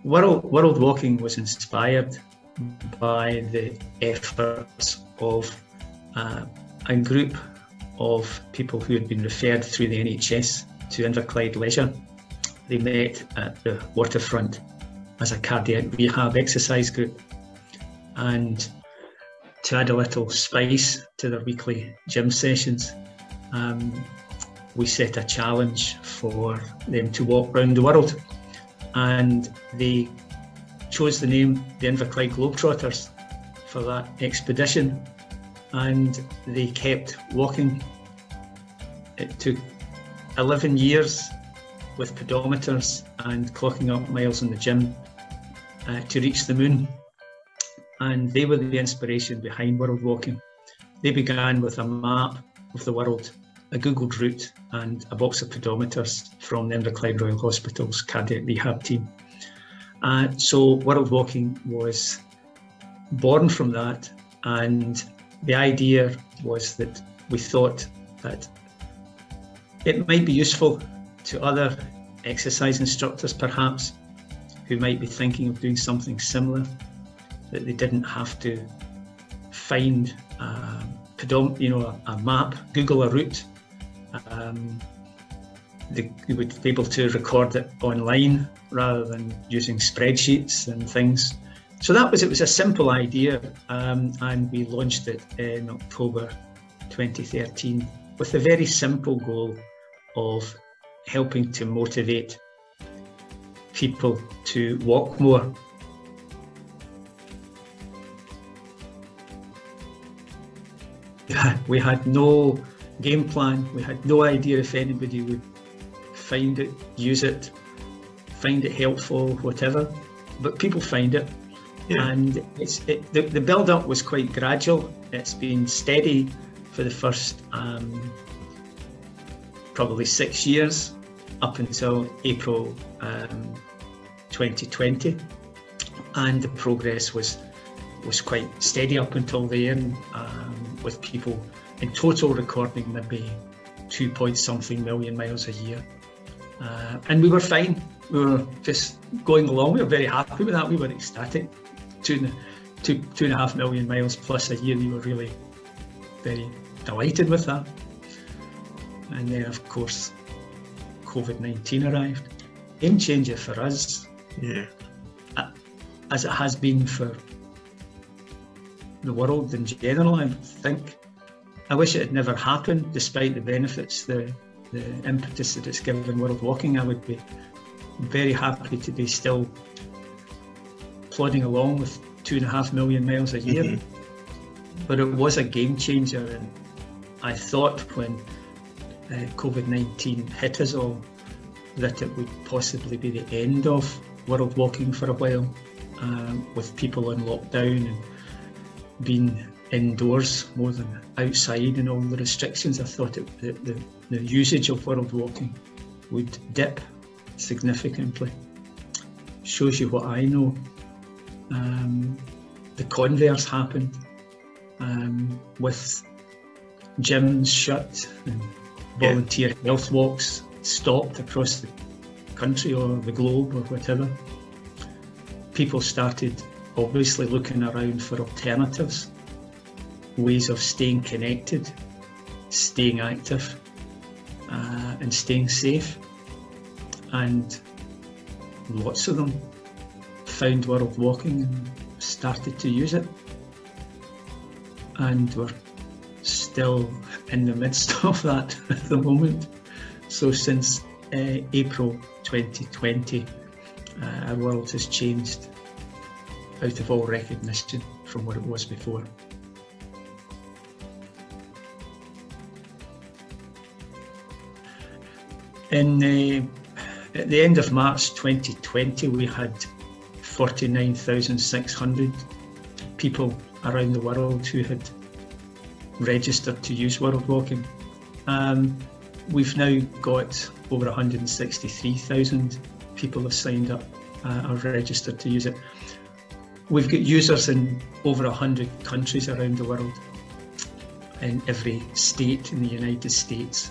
World Walking was inspired by the efforts of a group of people who had been referred through the NHS to Inverclyde Leisure. They met at the waterfront as a cardiac rehab exercise group, and to add a little spice to their weekly gym sessions, we set a challenge for them to walk around the world, and they chose the name the Inverclyde Globetrotters for that expedition, and they kept walking. It took 11 years with pedometers and clocking up miles in the gym to reach the moon, and they were the inspiration behind World Walking. They began with a map of the world, a Googled route, and a box of pedometers from the Inverclyde Royal Hospital's cardiac rehab team. So World Walking was born from that, and the idea was that we thought that it might be useful to other exercise instructors perhaps who might be thinking of doing something similar, that they didn't have to find a map, Google a route. They would be able to record it online rather than using spreadsheets and things. So it was a simple idea, and we launched it in October 2013 with a very simple goal of helping to motivate people to walk more. We had no game plan. We had no idea if anybody would find it, use it, find it helpful, whatever. But people find it, yeah. And the build-up was quite gradual. It's been steady for the first probably 6 years, up until April 2020, and the progress was quite steady up until then, with people in total recording maybe 2-point-something million miles a year. And we were fine. We were just going along. We were very happy with that. We were ecstatic. 2.5 million miles plus a year. We were really very delighted with that. And then, of course, COVID-19 arrived. Game changer for us, yeah, as it has been for the world in general, I think. I wish it had never happened, despite the benefits, the impetus that it's given World Walking. I would be very happy to be still plodding along with 2.5 million miles a year. Mm-hmm. But it was a game changer, and I thought when COVID-19 hit us all that it would possibly be the end of World Walking for a while, with people on lockdown and being indoors more than outside and all the restrictions. I thought the usage of World Walking would dip significantly. Shows you what I know. The converse happened, with gyms shut and volunteer health walks stopped across the country or the globe or whatever. People started obviously looking around for alternatives, ways of staying connected, staying active, and staying safe. And lots of them found World Walking and started to use it. And we're still in the midst of that at the moment. So since April 2020, our world has changed out of all recognition from what it was before. At the end of March 2020, we had 49,600 people around the world who had registered to use World Walking. We've now got over 163,000 people have signed up, are registered to use it. We've got users in over 100 countries around the world, in every state in the United States,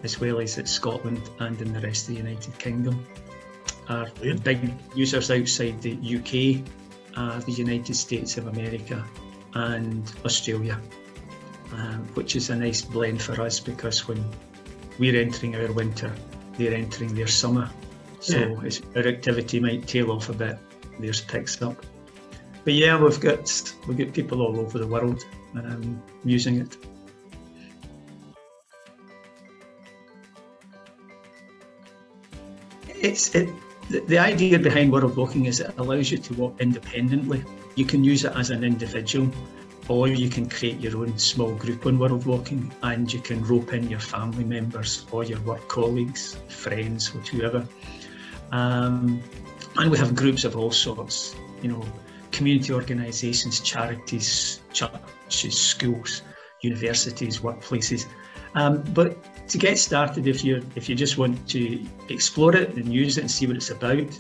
as well as at Scotland and in the rest of the United Kingdom. Our big users outside the UK are the United States of America and Australia, which is a nice blend for us, because when we're entering our winter, they're entering their summer. So our activity might tail off a bit, theirs picks up. But yeah, we've got people all over the world using it. The idea behind world walking is it allows you to walk independently. You can use it as an individual, or you can create your own small group on world walking, and you can rope in your family members or your work colleagues, friends, whoever. And we have groups of all sorts, community organisations, charities, churches, schools, universities, workplaces. But to get started, if you just want to explore it and use it and see what it's about,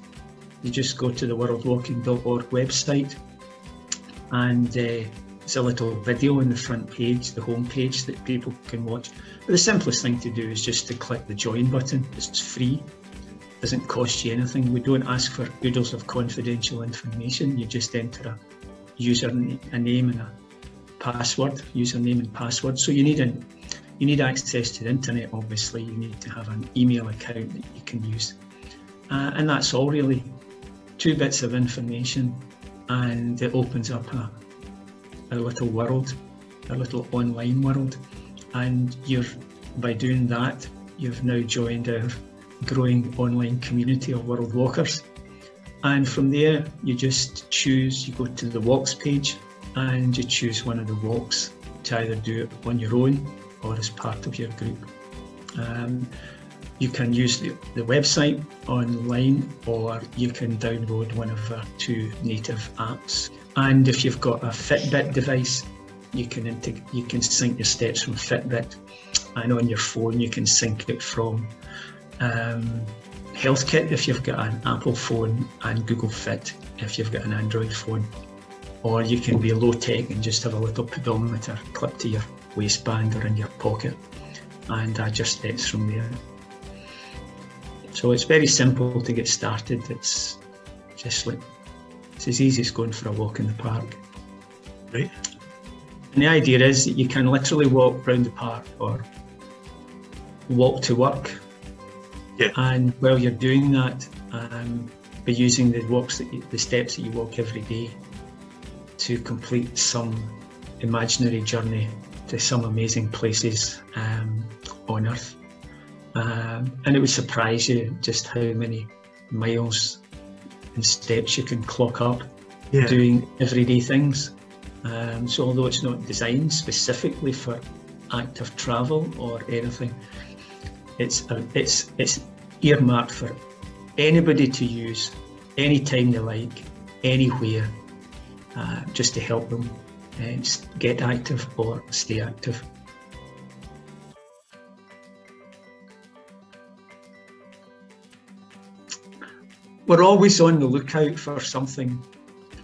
you just go to the worldwalking.org website, and there's a little video on the front page, the home page, that people can watch. But the simplest thing to do is just to click the join button. It's free, doesn't cost you anything. We don't ask for oodles of confidential information. You just enter a name and a password, username and password. So you need access to the internet, obviously. You need to have an email account that you can use. And that's all really. 2 bits of information, and it opens up a little world, a little online world. And by doing that, you've now joined our growing online community of world walkers. And from there, you go to the walks page, and you choose one of the walks to either do it on your own or as part of your group. You can use the website online, or you can download one of our 2 native apps. And if you've got a Fitbit device, you can sync your steps from Fitbit, and on your phone you can sync it from HealthKit if you've got an Apple phone, and Google Fit if you've got an Android phone. Or you can be low tech and just have a little pedometer clipped to your waistband or in your pocket, and add your steps from there. So it's very simple to get started. It's as easy as going for a walk in the park. Right. And the idea is that you can literally walk around the park or walk to work. Yeah. And while you're doing that, be using the steps that you walk every day to complete some imaginary journey to some amazing places on Earth. And it would surprise you just how many miles and steps you can clock up doing everyday things. So although it's not designed specifically for active travel or anything, it's earmarked for anybody to use anytime they like, anywhere, just to help them get active or stay active. We're always on the lookout for something,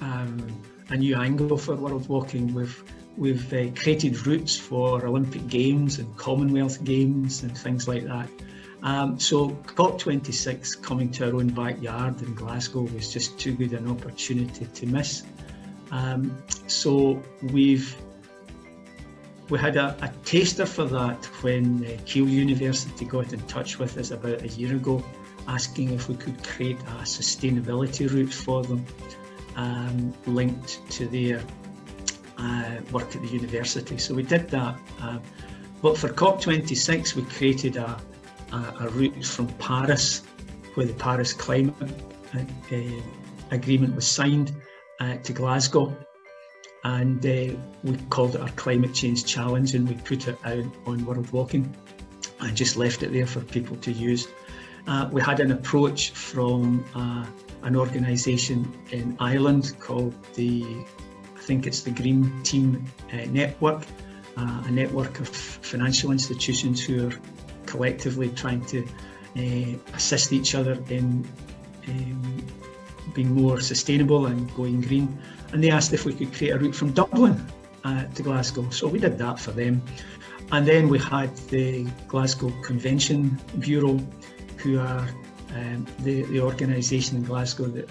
a new angle for world walking. We've created routes for Olympic Games and Commonwealth Games and things like that. So COP26 coming to our own backyard in Glasgow was just too good an opportunity to miss. So we had a taster for that when Keele University got in touch with us about a year ago, asking if we could create a sustainability route for them, linked to their work at the university. So we did that. But for COP26, we created a route from Paris, where the Paris Climate Agreement was signed, to Glasgow. And we called it our Climate Change Challenge, and we put it out on World Walking and just left it there for people to use. We had an approach from an organisation in Ireland called I think it's the Green Team Network, a network of financial institutions who are collectively trying to assist each other in being more sustainable and going green. And they asked if we could create a route from Dublin to Glasgow. So we did that for them. And then we had the Glasgow Convention Bureau, who are the organisation in Glasgow that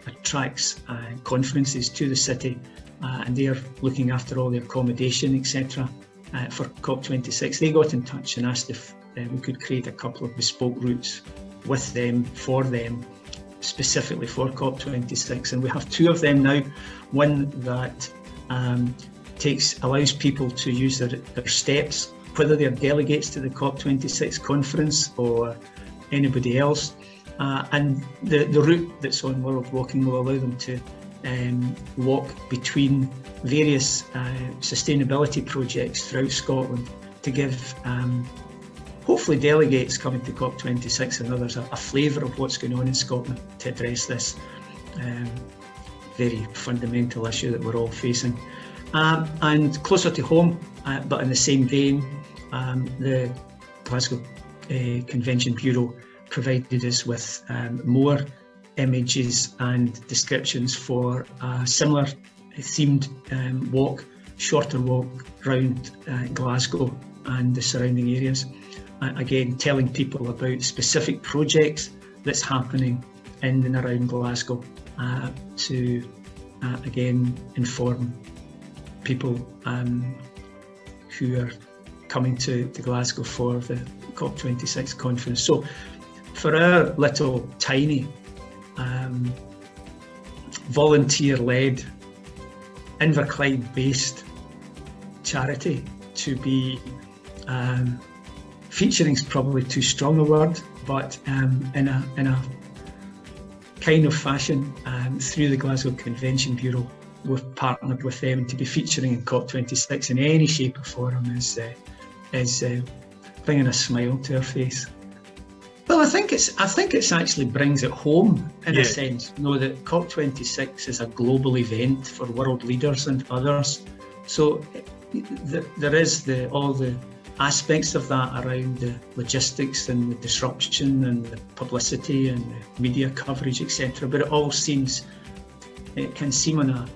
attracts conferences to the city, and they are looking after all the accommodation, etc. For COP26. They got in touch and asked if we could create a couple of bespoke routes with them, for them, specifically for COP26, and we have two of them now. One that allows people to use their steps, whether they're delegates to the COP26 conference or anybody else, and the route that's on World Walking will allow them to walk between various sustainability projects throughout Scotland to give hopefully delegates coming to COP26 and others a flavour of what's going on in Scotland to address this very fundamental issue that we're all facing. And closer to home, but in the same vein, the Glasgow Convention Bureau provided us with more images and descriptions for a similar themed walk, shorter walk around Glasgow and the surrounding areas. Again, telling people about specific projects that's happening in and around Glasgow to again inform people who are coming to Glasgow for the COP26 conference. So for our little tiny volunteer-led Inverclyde-based charity to be featuring is probably too strong a word, but in a kind of fashion through the Glasgow Convention Bureau, we've partnered with them to be featuring in COP26 in any shape or form is bringing a smile to our face. Well, I think it's actually brings it home in a sense. You know that COP26 is a global event for world leaders and others. So there is all the aspects of that around the logistics and the disruption and the publicity and the media coverage, etc. But it can seem on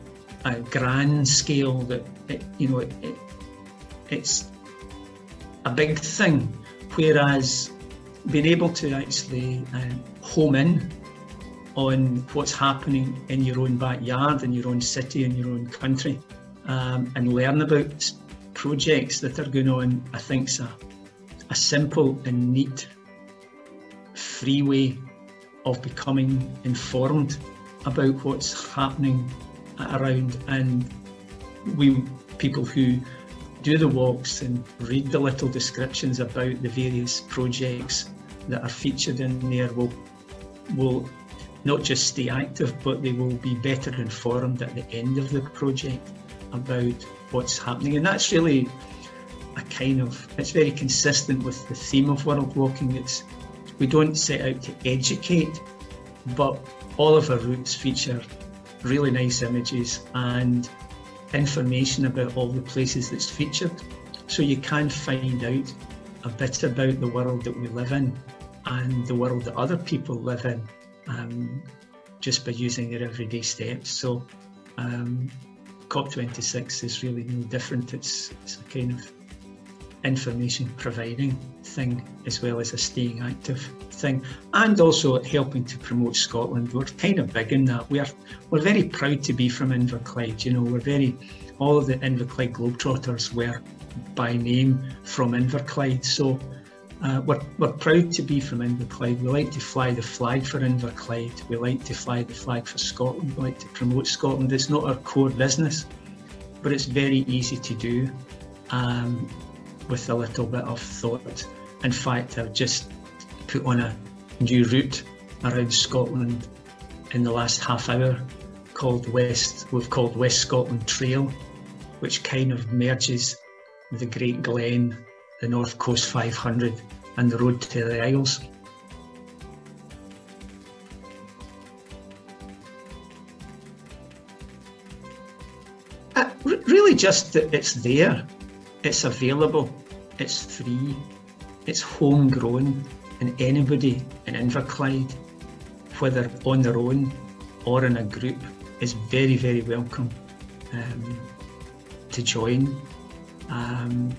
a grand scale that it's a big thing, whereas being able to actually home in on what's happening in your own backyard, in your own city, in your own country, and learn about projects that are going on, I think is a simple and neat, free way of becoming informed about what's happening around. And we people who do the walks and read the little descriptions about the various projects that are featured in there will not just stay active, but they will be better informed at the end of the project about what's happening. And that's really it's very consistent with the theme of World Walking. We don't set out to educate, but all of our routes feature really nice images and information about all the places that's featured, so you can find out a bit about the world that we live in and the world that other people live in, just by using their everyday steps. So COP26 is really no different. It's a kind of information providing thing as well as a staying active thing, and also helping to promote Scotland. We're kind of big in that. We're very proud to be from Inverclyde. All of the Inverclyde Globetrotters were by name from Inverclyde, so we're proud to be from Inverclyde. We like to fly the flag for Inverclyde. We like to fly the flag for Scotland. We like to promote Scotland. It's not our core business, but it's very easy to do with a little bit of thought. In fact, I've just put on a new route around Scotland in the last half hour we've called West Scotland Trail, which kind of merges the Great Glen, the North Coast 500 and the road to the Isles. Really just that it's there, it's available, it's free, it's homegrown, and anybody in Inverclyde, whether on their own or in a group, is very, very welcome to join and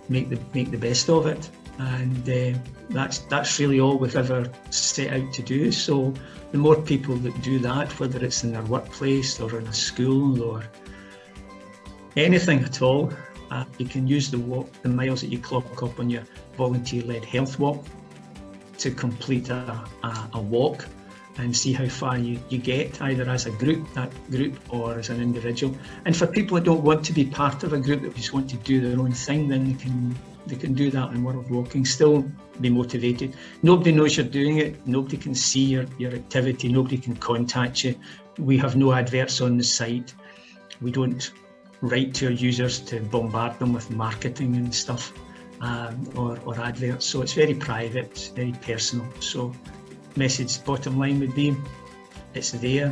make the best of it. and that's really all we've ever set out to do. So the more people that do that, whether it's in their workplace or in a school or anything at all, you can use the miles that you clock up on your volunteer-led health walk to complete a walk and see how far you get, either as a group or as an individual. And for people that don't want to be part of a group, that just want to do their own thing, then they can do that in World Walking, still be motivated. Nobody knows you're doing it, nobody can see your activity, nobody can contact you. We have no adverts on the site. We don't write to our users to bombard them with marketing and stuff, or adverts. So it's very private, it's very personal. So message bottom line would be, it's there,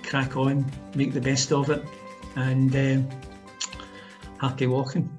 crack on, make the best of it, and happy walking.